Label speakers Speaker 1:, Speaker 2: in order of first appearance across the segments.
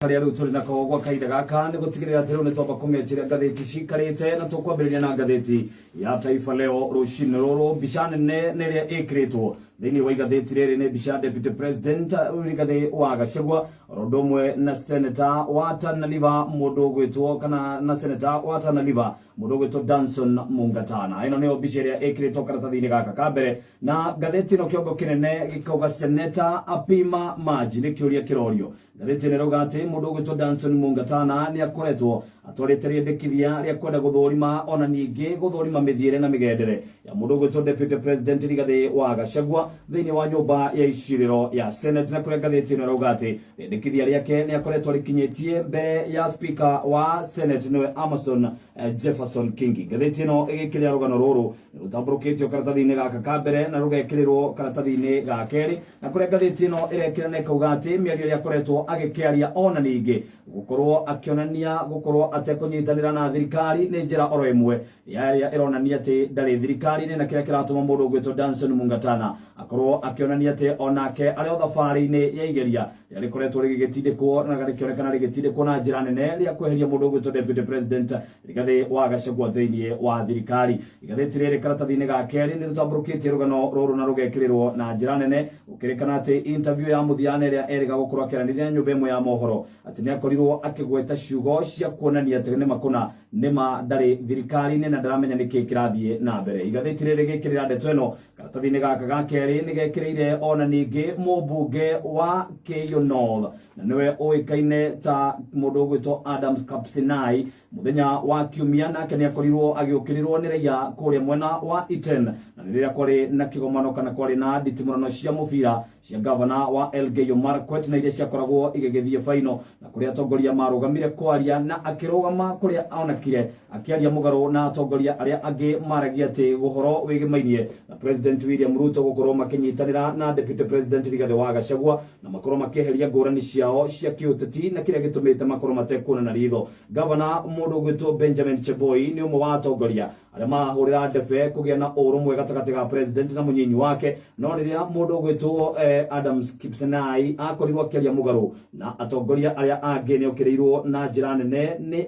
Speaker 1: Karia riu turi nako gwa kaida gaka ni gutigirira ati riu ni twamba kumechira ngatheti cikarite na tukwambiriria na ngatheti ya Taifa Leo rucini ruru. Mbica nene niria ikiritwo thiini wa igatheti riri ni mbica Deputy President Rigathi wa Gachagua rondomwe na Senator wa Tana River mundu gwitwo kana na Senator wa Tana River mundu gwitwo Danson Mungatana. Ino niyo mbica iria ikiritwo karatathi-ini gaka kambere na ngatheti no kiongo kinene gikauga Senator apima maji ni kiuria kirorio. Ngatheti ni rauga ati mundu gwitwo Danson Mungatana ni akoretwo atwarite riendekithia ria kwenda guthurima ona ningi guthurima mithiire na migendere ya mundu gwitwo Deputy President Rigathi wa Gachagua thiini wa nyumba ya iciriro ya Senate. Na kuria ngatheti ni rauga ati riendekithia riake ni akoretwo rikinyitie mbere ya Speaker wa Senate niwe Amason Jefferson Kingi. Ngatheti no igikiria rugano ruru rutamburukitio karatathi-ini gaka kambere na rugekirirwo karatathi-ini ga keri. Na kuria ngatheti no irekira ne kauga ati miario ya koretwo agikiaria ona ningi gukorwo akionania gukorwo atekunyitanira na thirikari ni njira oro imwe ya ironania ati ndari thirikari ni na kira kiratuma mundu gwitwo Danson Mungatana akorwo akionania ati onake ari o thabari-ini ya igeria rikoretwo rigitindikwo na rikionekana rigitindikwo na njira nene ria kweheria mundu gwitwo Deputy President Rigathi wa Gachagua thiini wa thirikari. Igatheti riri karatathi-ini ga keri ni rutamburukitie rugano ruru na rugekirirwo na njira nene ukirikana ati interview ya muthiane ria eriga gukorwo akiranithia nyumba imwe ya mohoro ati ni akorirwo akigweta ciugo cia kuonania ati ni makuna nima ndari thirikari-ini na ndaramenya niki kirathie na mbere. Igatheti riri gikirira ndeto ino karatathi-ini gaka ga keri ni gekireire ona ningi mubunge wa Keyo North na niwe oikaine ta mundu gwitwo Adams Kapsinai muthenya wa kiumia nake ni akorirwo agiukirirwo ni raia kuria mwena wa Iten na riria kwari na kigomano kana kwari na nditimurano cia mubira cia governor wa Elgeyo Marakwet na iria ciakoragwo igigithie faino na kuria atongoria marugamire kwaria na akirugama kuria onakire akiaria mugaro na atongoria aria angi maragia ati guhoro wigimainie na President William Ruto gukorwo makinyitanira na Deputy President Rigathi wa Gachagua na makorwo makeheria ngurani ciao cia kiuteti na kiria gitumite makorwo matekuona na ritho. Governor mundu gwitwo Benjamin Cheboi ni umwe wa atongoria aria mahurira ndebe kugia na urumwe gatagati ga president na munyinyi wake no riria mundu gwitwo Adams Kipsenai akorirwo akiaria mugaro na atongoria aria angi ni ukirirwo na njira nene ni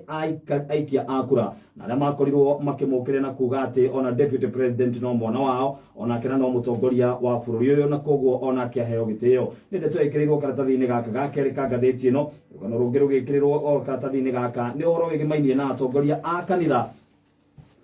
Speaker 1: aikia akura na aria makorirwo makimukire na kuga ati ona Deputy President no mwana wao ona kena no mutongoria wa bururi uyu na koguo ona akiaheo gitio. Ni ndeto ikirirwo karatathi-ini gaka ga keri ka ngatheti ino rugano rungi rugikirirwo o karatathi-ini gaka ni uhoro wigimainie na atongoria a kanitha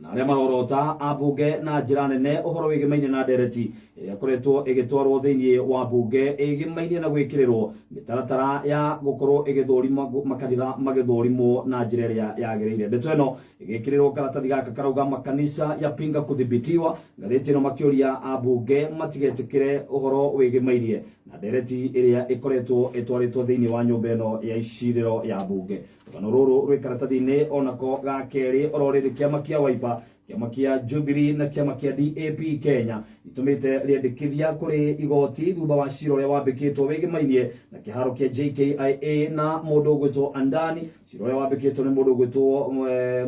Speaker 1: na aria marorota abunge na njira nene uhoro wigimainie na ndereti iria koretwo igitwarwo thiini wa bunge igimainie na gwikirirwo mitaratara ya gukorwo igithurima makanitha magithurimwo na njira iria yagiriire. Ndeto ino igikirirwo karatathi gaka karauga makanisa yapinga kuthibitiwa. Ngatheti ino makiuria abunge matigetikire uhoro wigimainie na ndereti iria ikoretwo itwaritwo thiini wa nyumba ino ya iciriro ya bunge. Rugano ruru rwi karatathi-ini onako ga keri ororiri kiama kia Wiper kiama kia Jubilee na kiama kia DAP Kenya itumite riendekithia kuri igoti thutha wa ciro ria wambikitwo wigimainie na kiharo kia JKIA na mundu gwitwo Andani. Ciro ria wambikitwo ni mundu gwitwo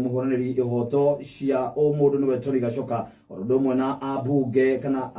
Speaker 1: muhoraniri ihoto cia o mundu niwe Tony Gachoka orundomwe na abunge kana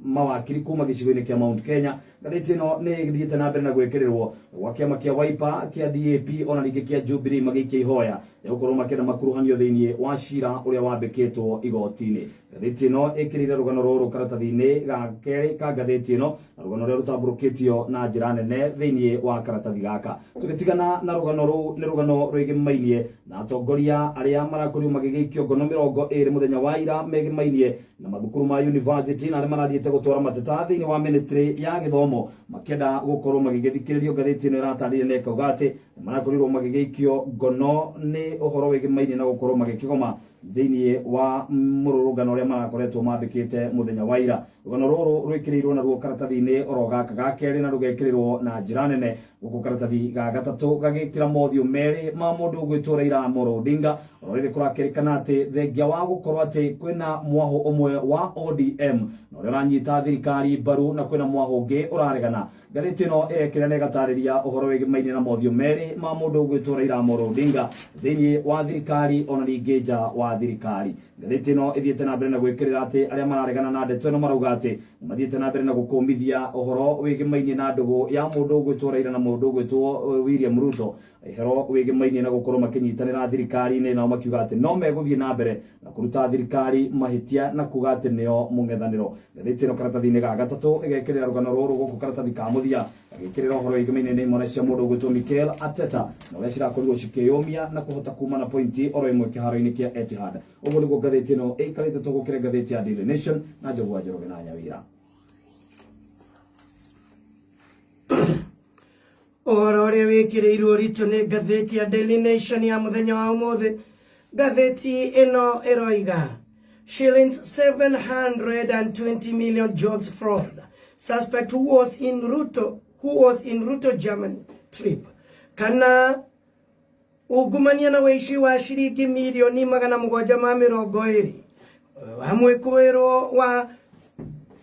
Speaker 1: mawakiri kuma gicigo-ini kia Mount Kenya. Ngatheti ino ni igithiite na mbere na gwekirirwo gwa kiama kia Wiper kia DAP ona ningi kia Jubilee magikia ihoya ya gukorwo makenda makuruhanio thiini wa cira uria wambikitwo igoti-ini. Ngatheti ino ikirire rugano ruru karatathi-ini ga keri ka ngatheti ino na rugano ruria rutamburukitio na njira nene thiini wa karatathi gaka. Tugitigana na rugano ruu ni rugano rwigimainie na atongoria aria marakorirwo magigikio ngono 20 muthenya wa ira megimainie na mathukuru ma university na aria marathiite gutwara mateta thiini wa ministry ya githomo makenda gukorwo magigithikiririo. Ngatheti ino iratarire na ikauga ati marakorirwo magigikio ngono ni uhoro wigimainie na gukorwo magikigoma thiini wa mururungano uria marakoretwo mambikite muthenya wa ira. Rugano ruru rwikirirwo na ruo karatathi-ini oro gaka ga keri na rugekirirwo na njira nene guku karatathi ga gatatu gagikira mothio meri ma mundu gwitwo Raila Amolo Odinga ororire kurakerikana ati thengia wa gukorwo ati kwina mwaho umwe wa ODM na uria uranyita thirikari mbaru na kwina mwaho ungi uraregana. Ngatheti ino irekira na igatariria uhoro wigimainie na mothio meri ma mundu gwitwo Raila Amolo Odinga thiini wa thirikari ona ningi nja wa ya thirikari. Ngathĩti ĩno ĩthiĩte na mbere na gwĩkĩrĩra atĩ arĩa mararegana na ndeto ĩno marauga atĩ mathiĩte na mbere na gũkũmithia ũhoro wĩgĩmainie na ndũgũ ya mũndũ ũgwĩtwo Raila na mũndũ ũgwĩtwo William Ruto, ũhoro wĩgĩmainie na gũkorwo makĩnyitanĩra thirikari-inĩ, nao makiuga atĩ no megũthiĩ na mbere na kũruta thirikari mahĩtia na kuga atĩ nĩo mũng'ethanĩro. Ngathĩti ĩno karatathi-inĩ ga gatatũ ĩgekĩrĩra rũgano rũrũ gũkũ karatathi ka mũthia, agĩkĩrĩra ũhoro wĩgĩmainie na imwana cia mũndũ ũgwĩtwo Mikel Arteta na ũrĩa cirakorirwo cikĩyũmia na kũhota kuma na pointi oro ĩmwe kĩharo-inĩ kĩa Etihad. Ũguo nĩguo ngathĩti ĩno ĩikarĩte tũgũkĩra ngathĩti ya Daily Nation na Njogua Njoroge na Nyawira.
Speaker 2: Ũhoro ũrĩa wĩkĩrĩirwo ritũ nĩ ngathĩti ya Daily Nation ya mũthenya wa ũmũthĩ. Ngathĩti ĩno ĩroiga shillings 720 million jobs fraud. Suspect who was in Ruto Germany trip. Kana ungumania na wĩici wa ciringi milioni 720 hamwe kwĩrwo wa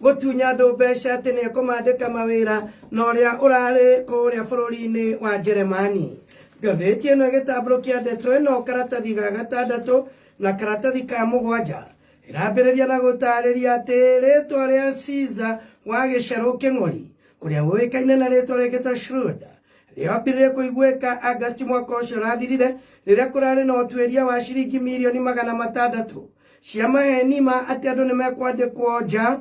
Speaker 2: gũtunya andũ mbeca atĩ nĩ ekũmandĩka mawĩra na ũrĩa ũrarĩ kũrĩa bũrũri-inĩ wa Jeremani. Ngathĩti ĩno ĩgĩtambũrũkia ndeto ĩno karatathi ga gatandatũ na karatathi ka mũgwanja ĩrambĩrĩria na gũtarĩria atĩ rĩtwa rĩa Caesar wa Gĩcerũ Kĩng'ori ũrĩa ũĩkaine na rĩtwa rĩngĩta Schroeder rĩambĩrĩirie kũiguĩka Agosti mwaka ũcio ũrathirire rĩrĩa kũrarĩ na ũtuĩria wa ciringi milioni 600 cia maheni ma atĩ andũ nĩ mekwandĩkwo nja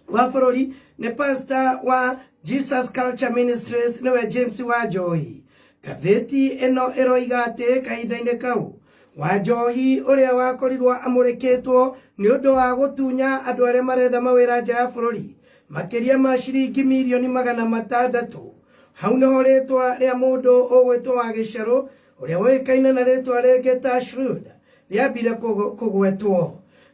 Speaker 2: wa bũrũri nĩ pastor wa Jesus Culture Ministries nĩwe James Wanjohi. Ngathĩti ĩno ĩroiga atĩ kahinda-inĩ kau Wanjohi ũrĩa wakorirwo amũrĩkĩtwo nĩ ũndũ wa gũtunya andũ arĩa maretha mawĩra nja ya bũrũri makĩria ma ciringi milioni 600. Hau nĩho rĩtwa rĩa mũndũ ũgwĩtwo wa Gĩcerũ ũrĩa ũĩkaine na rĩtwa rĩngĩ ta Schroeder rĩambire kũgwetwo.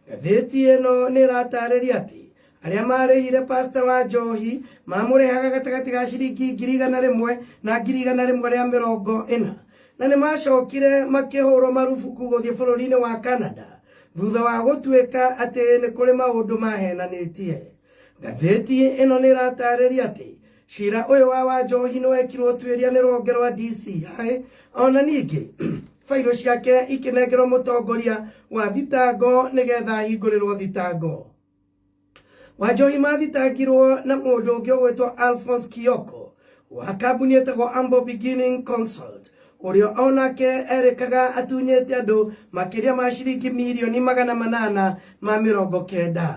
Speaker 2: Ngathĩti ĩno nĩ ĩratarĩria atĩ arĩa marĩhire pastor Wanjohi mamũrĩhaga gatagatĩ ga ciringi 100,000 na 140 na nĩ macokire makĩhũrwo marufuku gũthiĩ bũrũri-inĩ wa Canada thutha wa gũtuĩka atĩ nĩ kũrĩ maũndũ mahenanĩtie. Ngathĩti ĩno nĩ ĩratarĩria atĩ cira ũyũ wa Wanjohi nĩ wekirwo ũtuĩria nĩ rũhonge rwa DCI, ona ningĩ failo ciake ikĩnengerwo mũtongoria wa thitango nĩgetha hingũrĩrwo thitango. Wanjohi mathitangirwo na mũndũ ũngĩ ũgwĩtwo Alphonse Kioko wa kambuni ĩtagwo Humble Beginning Consult ũrĩa onake erĩkaga atunyĩte andũ makĩria ma ciringi milioni 890.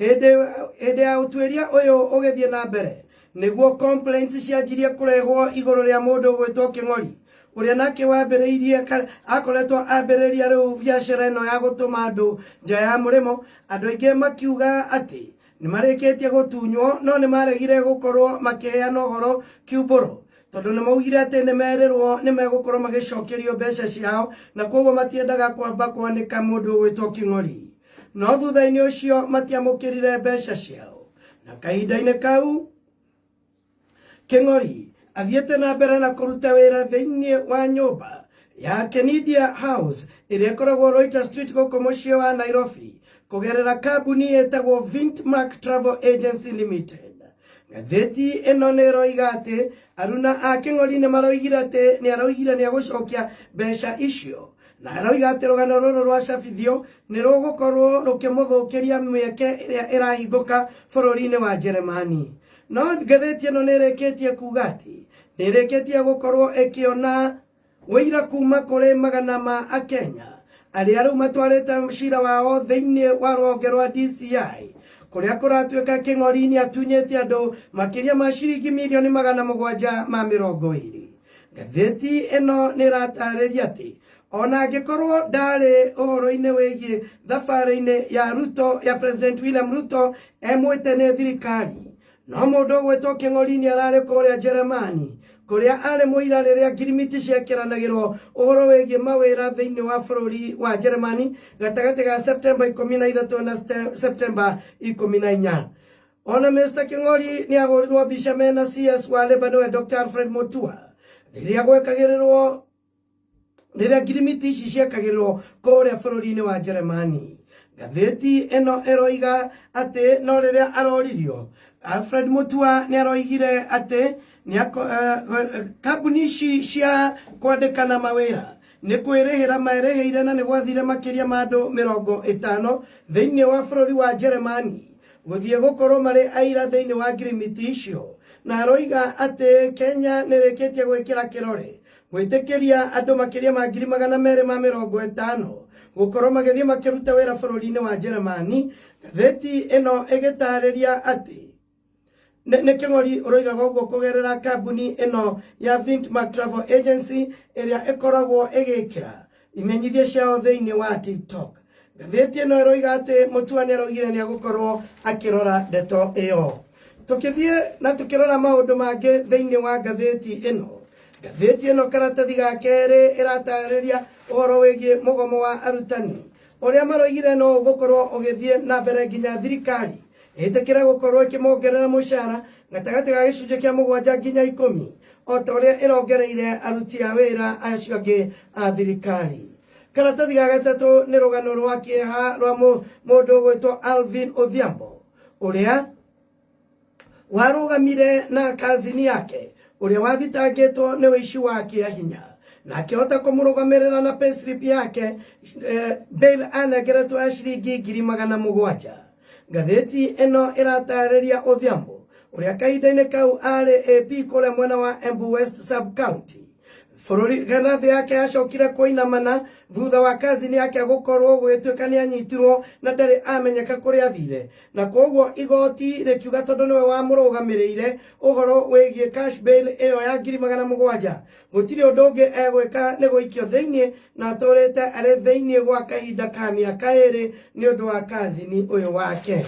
Speaker 2: Hĩndĩ ya ũtuĩria ũyũ ũgĩthiĩ na mbere nĩguo complaints cianjirie kũrehwo igũrũ rĩa mũndũ ũgwĩtwo Kĩng'ori ũrĩa nake wambĩrĩirie akoretwo ambĩrĩria rĩu biacara ĩno ya gũtũma andũ nja ya mũrĩmo. Andũ aingĩ makiuga atĩ nĩ marĩkĩtie gũtunywo no nĩ maregire gũkorwo makĩheana ũhoro kiumbũrũ tondũ nĩ maugire atĩ nĩ merĩrwo nĩ megũkorwo magĩcokerio mbeca ciao na koguo matiendaga kwamba kwanĩka mũndũ ũgwĩtwo Kĩng'ori. No thutha-inĩ ũcio matiamũkĩrire mbeca ciao na kahinda-inĩ kau Kĩng'ori athiĩte na mbere na kũruta wĩra thĩinĩ wa nyũmba ya Kenidia House ĩrĩa ĩkoragwo Royter Street gũkũ mũciĩ wa Nairobi kũgerera kambuni ĩtagwo Vintmark Travel Agency Limited. Ngathĩti ĩno nĩ ĩroiga atĩ aruna a Kĩng'ori nĩ maroigire atĩ nĩ aroigire nĩ egũcokia mbeca icio na aroiga atĩ rũgano rũrũ rwacabithio nĩ rũgũkorwo rũkĩmũthũkĩria mĩeke ĩrĩa ĩrahingũka bũrũri-inĩ wa Jeremani. No ngathĩti ĩno nĩ ĩrĩkĩtie kuga atĩ nĩ ĩrĩkĩtie gũkorwo ĩkĩona wĩira kuma kũrĩ magana ma Akenya arĩa rĩu matwarĩte cira wao thĩinĩ wa rũhonge rwa DCI kũrĩa kũratuĩka Kĩng'ori nĩ atunyĩte andũ makĩria ma ciringi milioni 720. Ngathĩti ĩno nĩ ĩratarĩria atĩ ona angĩkorwo ndarĩ ũhoro-inĩ wĩgiĩ thabarĩ-inĩ ya Ruto ya President William Ruto emwĩte nĩ thirikari, no mũndũ ũgwĩtwo Kĩng'ori nĩ ararĩ kũrĩa Jeremani kũrĩa arĩ mũira rĩrĩa ngirimiti ciĩkĩranagĩrwo ũhoro wĩgiĩ mawĩra thĩinĩ wa bũrũri wa Jeremani gatagatĩ ga Septemba 13 na Septemba 14. Ona Mr. Kĩng'ori nĩ agũrirwo mbica mena CS wa Labour nĩwe Dr. Alfred Mutua rĩrĩa gwekagĩrĩrwo rĩrĩa ngirimiti ici ciekagĩrĩrwo kũrĩa bũrũri-inĩ wa Jeremani. Ngathĩti ĩno ĩroiga atĩ no rĩrĩa aroririo Alfred Mutua nĩ aroigire atĩ kambuni ici cia kwandĩkana mawĩra nĩ kwĩrĩhĩra merĩhĩire na nĩ gwathire makĩria ma andũ 50 thĩinĩ wa bũrũri wa Jeremani gũthiĩ gũkorwo marĩ aira thĩinĩ wa ngirimiti icio, na aroiga atĩ Kenya nĩ rĩkĩtie gwĩkĩra kĩrore gwĩtĩkĩria andũ makĩria ma 250 gũkorwo magĩthiĩ makĩruta wĩra bũrũri-inĩ wa Jeremani. Ngathĩti ĩno ĩgĩtarĩria atĩ nĩ kĩng'ori ũroigaga ũguo kũgerera kambuni ĩno ya Vintmark Travel Agency ĩrĩa ĩkoragwo ĩgĩkĩra imenyithia ciao thĩinĩ wa TikTok. Ngathĩti ĩno ĩroiga atĩ Mutua nĩ aroigire nĩ agũkorwo akĩrora ndeto ĩyo. Tũkĩthiĩ na tũkĩrora maũndũ mangĩ thĩinĩ wa ngathĩti ĩno. Ngathĩti ĩno karatathi ga kerĩ ĩratarĩria ũhoro wĩgiĩ mũgomo wa arutani ũrĩa maroigire no ũgũkorwo ũgĩthiĩ na mbere nginya thirikari ĩtĩkĩre gũkorwo ĩkĩmongerera mũcara gatagatĩ ga gĩcunjĩ kĩa 7 nginya 10 o ta ũrĩa ĩrongereire aruti a wĩra acio angĩ a thirikari. Karatathi ga gatatũ nĩ rũgano rwa kĩeha rwa mũndũ ũgwĩtwo Alvin Odhiambo ũrĩa warũgamire na kazini yake ũrĩa wathitangĩtwo nĩ ũici wa kĩahinya na akĩhota kũmũrũgamĩrĩra na payslip yake bail anengeretwo ya ciringi 700,000. Ngathĩti ĩno ĩratarĩria Odhiambo ũrĩa kahinda-inĩ kau arĩ AP kũrĩa mwena wa Embu West Sub County. Bũrũri ganathĩ yake yacokire kũinamana thutha wa kazini yake gũkorwo gũgĩtuĩka nĩ anyitirwo na ndarĩ amenyeka kũrĩa athire, na koguo igoti rĩkiuga tondũ nĩwe wamũrũgamĩrĩire ũhoro wĩgiĩ cash bail ĩyo ya 700,000 gũtirĩ ũndũ ũngĩ egwĩka nĩ gũikio thĩinĩ na atũrĩte arĩ thĩinĩ gwa kahinda ka mĩaka 2 nĩ ũndũ wa kazini ũyũ wake.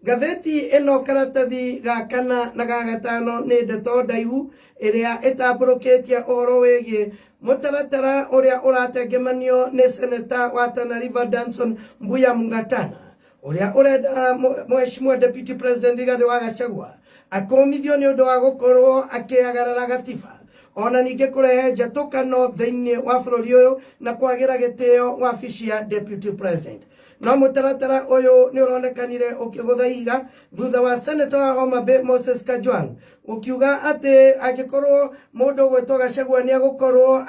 Speaker 2: Ngathĩti ĩno karatathi ga kana na ga gatano nĩ ndeto ndaihu ĩrĩa ĩtambũrũkĩtie ũhoro wĩgiĩ mũtaratara ũrĩa ũratengemanio nĩ seneta wa Tana River Danson Mbuya Mungatana ũrĩa ũrenda Mheshimiwa Deputy President Rigathĩ wa Gachagua akũmithio nĩ ũndũ wa gũkorwo akĩagarara gatiba, ona ningĩ kũrehe njatũkano thĩinĩ wa bũrũri ũyũ na kwagĩra gĩtĩo wabici ya Deputy President. No mũtaratara ũyũ nĩ ũronekanire ũkĩgũthaiga thutha wa seneta wa Homa Bay Moses Kajwang ũkiuga atĩ angĩkorwo mũndũ ũgwĩtwo Gachagua nĩ agũkorwo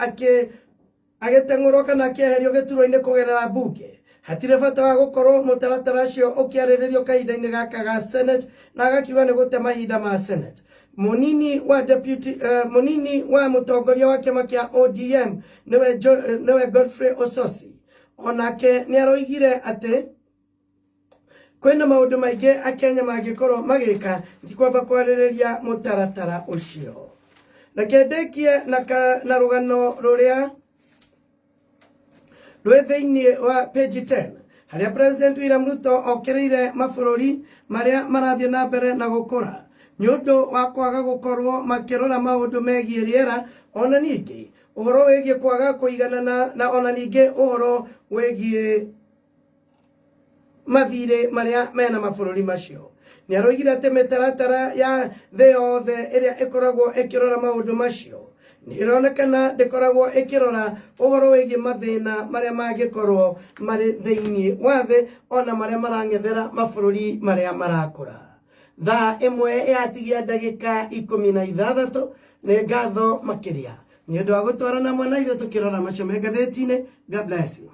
Speaker 2: agĩteng'ũrwo kana akĩeherio gĩturwa-inĩ kũgerera mbunge, hatirĩ bata wa gũkorwo mũtaratara ũcio ũkĩarĩrĩrio kahinda-inĩ gaka ga Senate, na agakiuga nĩ gũte mahinda ma Senate. Munini wa mũtongoria wa kĩama kĩa ODM nĩwe Godfrey Ososi onake nĩ aroigire atĩ kwĩna maũndũ maingĩ Akenya mangĩkorwo magĩka ndikwamba kwarĩrĩria mũtaratara ũcio. Na kĩndĩkie na rũgano rũrĩa rwĩ thĩinĩ wa page 10 harĩa President William Ruto okĩrĩire mabũrũri marĩa marathiĩ na mbere na gũkũra nĩ ũndũ wa kwaga gũkorwo makĩrora maũndũ megiĩ rĩera, ona ningĩ ũhoro wĩgiĩ kwaga kũiganana na ona ningĩ ũhoro wĩgiĩ mathirĩ marĩa mena mabũrũri macio. Nĩ aroigire atĩ mĩtaratara ya thĩ yothe ĩrĩa ĩkoragwo ĩkĩrora maũndũ macio nĩ ĩronekana ndĩkoragwo ĩkĩrora ũhoro wĩgiĩ mathĩna marĩa mangĩkorwo marĩ thĩinĩ wa thĩ ona marĩa marang'ethera mabũrũri marĩa marakũra. Thaa ĩmwe yatigia ndagĩka 16 nĩ ngatho makĩria nĩ ũndũ wa gũtwarana mwana ithuĩ tũkĩrora macio me ngathĩti-inĩ. God bless you.